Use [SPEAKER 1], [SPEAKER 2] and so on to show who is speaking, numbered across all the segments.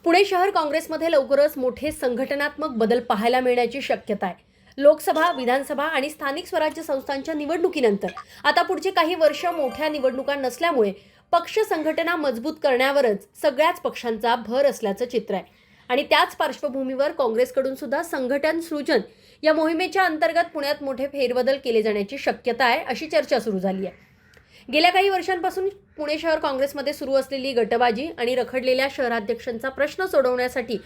[SPEAKER 1] पुणे शहर काँग्रेसमध्ये लवकरच मोठे संघटनात्मक बदल पाहायला मिळण्याची शक्यता आहे. लोकसभा, विधानसभा आणि स्थानिक स्वराज्य संस्थांच्या निवडणुकीनंतर आता पुढचे काही वर्ष मोठ्या निवडणुका नसल्यामुळे पक्ष संघटना मजबूत करण्यावरच सगळ्याच पक्षांचा भर असल्याचं चित्र आहे. आणि त्याच पार्श्वभूमीवर काँग्रेसकडून सुद्धा संघटन सृजन या मोहिमेच्या अंतर्गत पुण्यात मोठे फेरबदल केले जाण्याची शक्यता आहे, अशी चर्चा सुरू झाली आहे. गेल्या काही वर्षांपासून पुणे शहर काँग्रेसमध्ये सुरू असलेली गटबाजी आणि रखडलेल्या शहराध्यक्षांचा प्रश्न सोडवण्यासाठी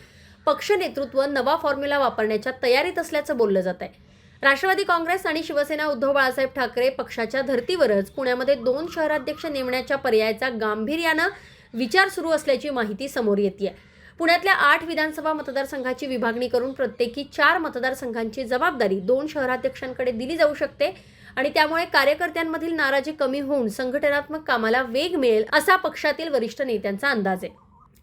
[SPEAKER 1] पक्ष नेतृत्व नवा फॉर्म्युला वापरण्याच्या तयारीत असल्याचं बोललं जात आहे. राष्ट्रवादी काँग्रेस आणि शिवसेना उद्धव बाळासाहेब ठाकरे पक्षाच्या धर्तीवरच पुण्यामध्ये 2 शहराध्यक्ष नेमण्याच्या पर्यायाचा गांभीर्यानं विचार सुरू असल्याची माहिती समोर येते. पुण्यातल्या 8 विधानसभा मतदारसंघाची विभागणी करून प्रत्येकी 4 मतदारसंघांची जबाबदारी 2 शहराध्यक्षांकडे दिली जाऊ शकते आणि त्यामुळे कार्यकर्त्यांमधील नाराजी कमी होऊन संघटनात्मक कामाला वेग मिळेल असा पक्षातील वरिष्ठ नेत्यांचा अंदाज आहे.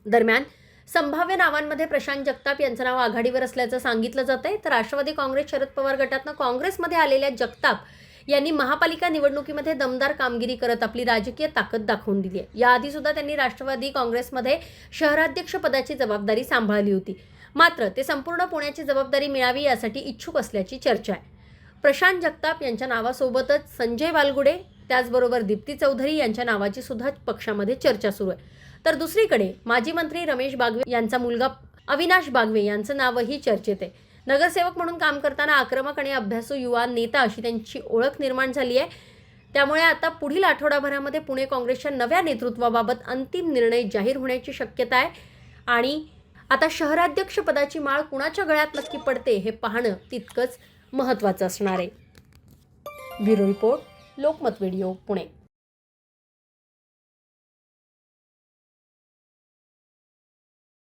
[SPEAKER 1] दरम्यान संभाव्य नावांमध्ये प्रशांत जगताप यांचं नाव आघाडीवर असल्याचं सांगितलं जात आहे. तर राष्ट्रवादी काँग्रेस शरद पवार गटातनं काँग्रेसमध्ये आलेल्या जगताप यांनी महापालिका निवडणुकीमध्ये दमदार कामगिरी करत आपली राजकीय ताकद दाखवून दिली आहे. याआधी सुद्धा त्यांनी राष्ट्रवादी काँग्रेसमध्ये शहराध्यक्ष पदाची जबाबदारी सांभाळली होती. मात्र ते संपूर्ण पुण्याची जबाबदारी मिळावी यासाठी इच्छुक असल्याची चर्चा आहे. प्रशांत जगताप यांच्या नावासोबतच संजय वालगुडे त्याचबरोबर दीप्ती चौधरी यांच्या नावाची सुद्धा पक्षामध्ये चर्चा सुरू आहे. तर दुसरीकडे माजी मंत्री रमेश बागवे यांचा मुलगा अविनाश बागवे यांचं नावही चर्चेत आहे. नगरसेवक म्हणून काम करताना आक्रमक आणि अभ्यासू युवा नेता अशी त्यांची ओळख निर्माण झाली आहे. त्यामुळे आता पुढील आठवडाभरामध्ये पुणे काँग्रेसच्या नव्या नेतृत्वाबाबत अंतिम निर्णय जाहीर होण्याची शक्यता आहे. आणि आता शहराध्यक्ष पदाची माळ कुणाच्या गळ्यात नक्की पडते हे पाहणं तितकंच महत्त्वाचं असणार आहे. Bureau report, Lokmat video, Pune.